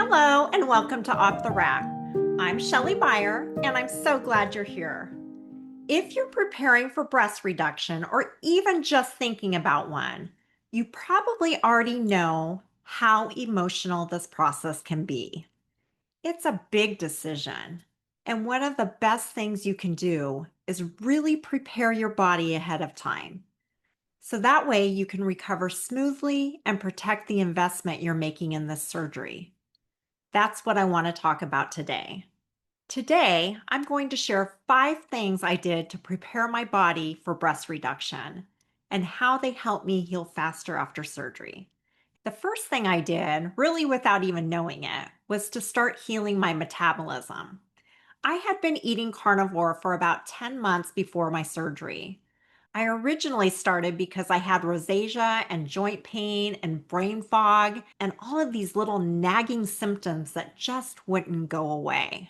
Hello and welcome to Off the Rack. I'm Shelly Beyer and I'm so glad you're here. If you're preparing for breast reduction or even just thinking about one, you probably already know how emotional this process can be. It's a big decision, and one of the best things you can do is really prepare your body ahead of time. So that way you can recover smoothly and protect the investment you're making in this surgery. That's what I want to talk about today. Today, I'm going to share 5 things I did to prepare my body for breast reduction and how they helped me heal faster after surgery. The first thing I did, really without even knowing it, was to start healing my metabolism. I had been eating carnivore for about 10 months before my surgery. I originally started because I had rosacea and joint pain and brain fog and all of these little nagging symptoms that just wouldn't go away.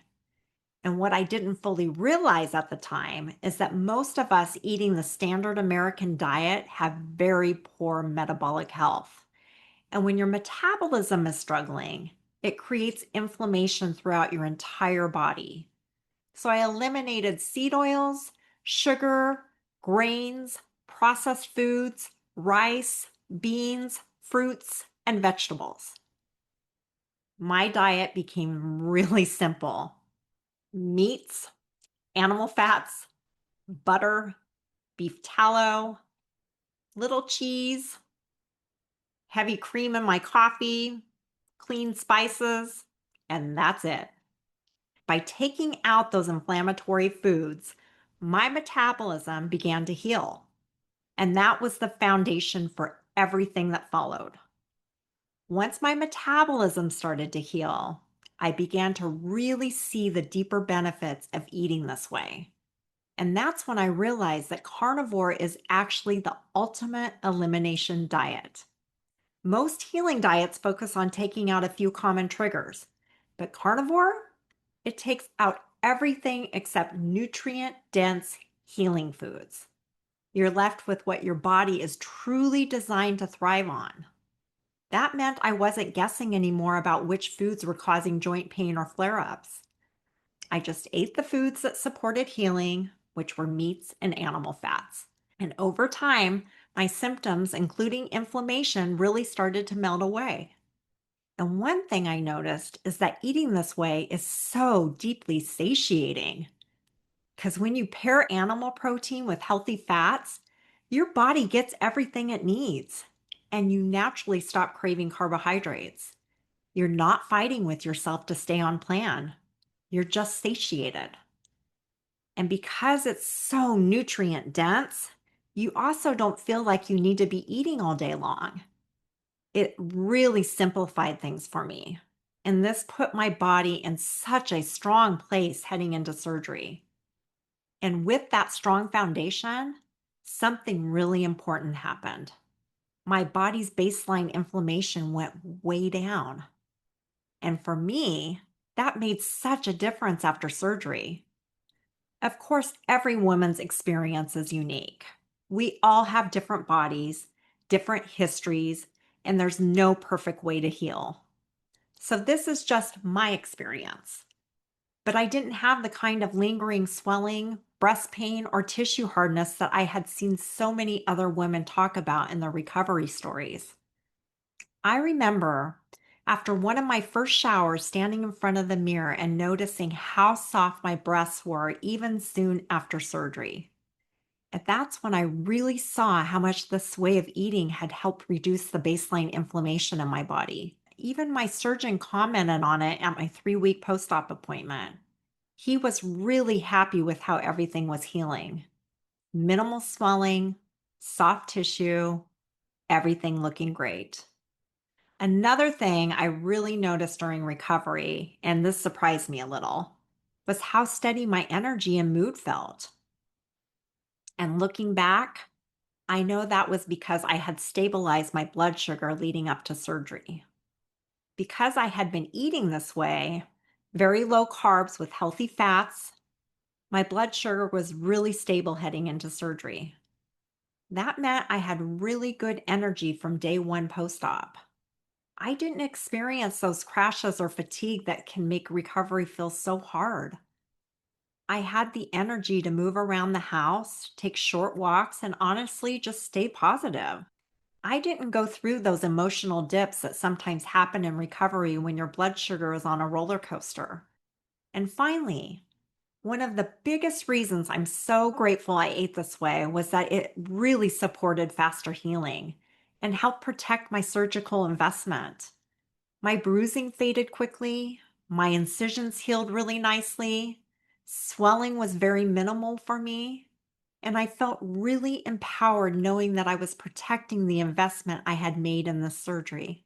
And what I didn't fully realize at the time is that most of us eating the standard American diet have very poor metabolic health. And when your metabolism is struggling, it creates inflammation throughout your entire body. So I eliminated seed oils, sugar, grains, processed foods, rice, beans, fruits, and vegetables. My diet became really simple: meats, animal fats, butter, beef tallow, little cheese, heavy cream in my coffee, clean spices, and that's it. By taking out those inflammatory foods, my metabolism began to heal. And that was the foundation for everything that followed. Once my metabolism started to heal, I began to really see the deeper benefits of eating this way. And that's when I realized that carnivore is actually the ultimate elimination diet. Most healing diets focus on taking out a few common triggers, but carnivore, it takes out everything except nutrient-dense healing foods. You're left with what your body is truly designed to thrive on. That meant I wasn't guessing anymore about which foods were causing joint pain or flare-ups. I just ate the foods that supported healing, which were meats and animal fats. And over time, my symptoms, including inflammation, really started to melt away. And one thing I noticed is that eating this way is so deeply satiating. Because when you pair animal protein with healthy fats, your body gets everything it needs, and you naturally stop craving carbohydrates. You're not fighting with yourself to stay on plan. You're just satiated. And because it's so nutrient dense, you also don't feel like you need to be eating all day long. It really simplified things for me. And this put my body in such a strong place heading into surgery. And with that strong foundation, something really important happened. My body's baseline inflammation went way down. And for me, that made such a difference after surgery. Of course, every woman's experience is unique. We all have different bodies, different histories, and there's no perfect way to heal. So this is just my experience. But I didn't have the kind of lingering swelling, breast pain, or tissue hardness that I had seen so many other women talk about in their recovery stories. I remember after one of my first showers standing in front of the mirror and noticing how soft my breasts were even soon after surgery. And that's when I really saw how much this way of eating had helped reduce the baseline inflammation in my body. Even my surgeon commented on it at my 3-week post-op appointment. He was really happy with how everything was healing. Minimal swelling, soft tissue, everything looking great. Another thing I really noticed during recovery, and this surprised me a little, was how steady my energy and mood felt. And looking back, I know that was because I had stabilized my blood sugar leading up to surgery. Because I had been eating this way, very low carbs with healthy fats, my blood sugar was really stable heading into surgery. That meant I had really good energy from day one post-op. I didn't experience those crashes or fatigue that can make recovery feel so hard. I had the energy to move around the house, take short walks, and honestly just stay positive. I didn't go through those emotional dips that sometimes happen in recovery when your blood sugar is on a roller coaster. And finally, one of the biggest reasons I'm so grateful I ate this way was that it really supported faster healing and helped protect my surgical investment. My bruising faded quickly, my incisions healed really nicely, swelling was very minimal for me, and I felt really empowered knowing that I was protecting the investment I had made in this surgery.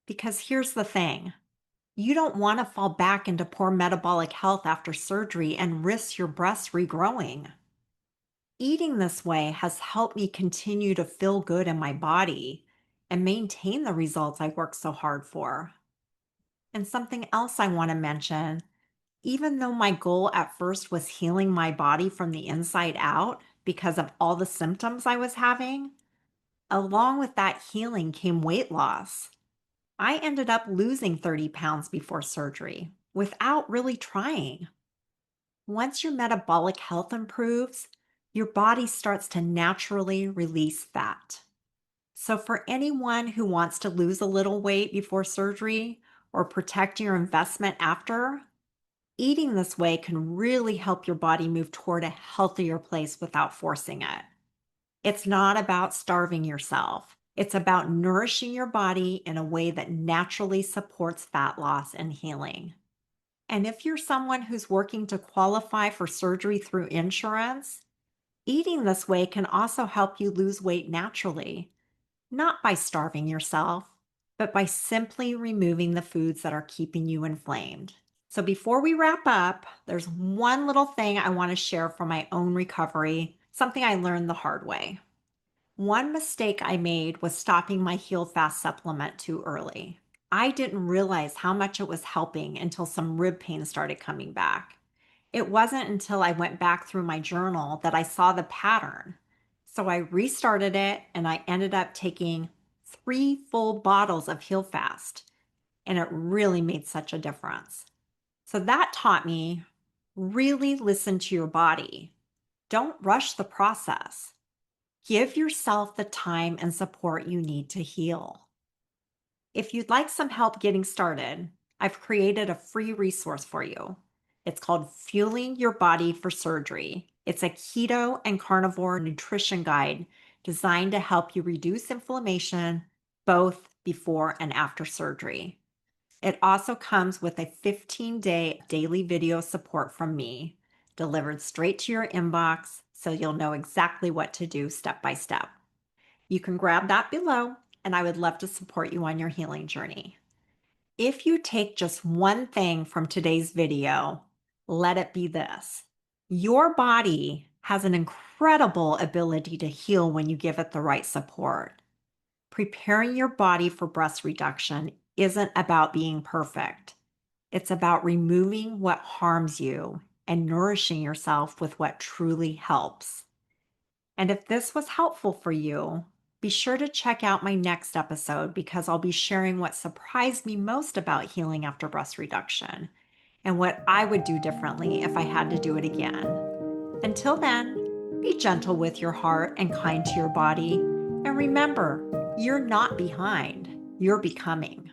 Because here's the thing. You don't want to fall back into poor metabolic health after surgery and risk your breasts regrowing. Eating this way has helped me continue to feel good in my body and maintain the results I worked so hard for. And something else I want to mention, even though my goal at first was healing my body from the inside out because of all the symptoms I was having, along with that healing came weight loss. I ended up losing 30 pounds before surgery without really trying. Once your metabolic health improves, your body starts to naturally release fat. So, for anyone who wants to lose a little weight before surgery or protect your investment after, eating this way can really help your body move toward a healthier place without forcing it. It's not about starving yourself. It's about nourishing your body in a way that naturally supports fat loss and healing. And if you're someone who's working to qualify for surgery through insurance, eating this way can also help you lose weight naturally, not by starving yourself, but by simply removing the foods that are keeping you inflamed. So before we wrap up, there's one little thing I want to share from my own recovery, something I learned the hard way. One mistake I made was stopping my Heal Fast supplement too early. I didn't realize how much it was helping until some rib pain started coming back. It wasn't until I went back through my journal that I saw the pattern. So I restarted it and I ended up taking 3 full bottles of Heal Fast, and it really made such a difference. So that taught me really listen to your body. Don't rush the process. Give yourself the time and support you need to heal. If you'd like some help getting started, I've created a free resource for you. It's called Fueling Your Body for Surgery. It's a keto and carnivore nutrition guide designed to help you reduce inflammation both before and after surgery. It also comes with a 15-day daily video support from me, delivered straight to your inbox so you'll know exactly what to do step by step. You can grab that below, and I would love to support you on your healing journey. If you take just one thing from today's video, let it be this. Your body has an incredible ability to heal when you give it the right support. Preparing your body for breast reduction isn't about being perfect. It's about removing what harms you and nourishing yourself with what truly helps. And if this was helpful for you, be sure to check out my next episode because I'll be sharing what surprised me most about healing after breast reduction and what I would do differently if I had to do it again. Until then, be gentle with your heart and kind to your body. And remember, you're not behind, you're becoming.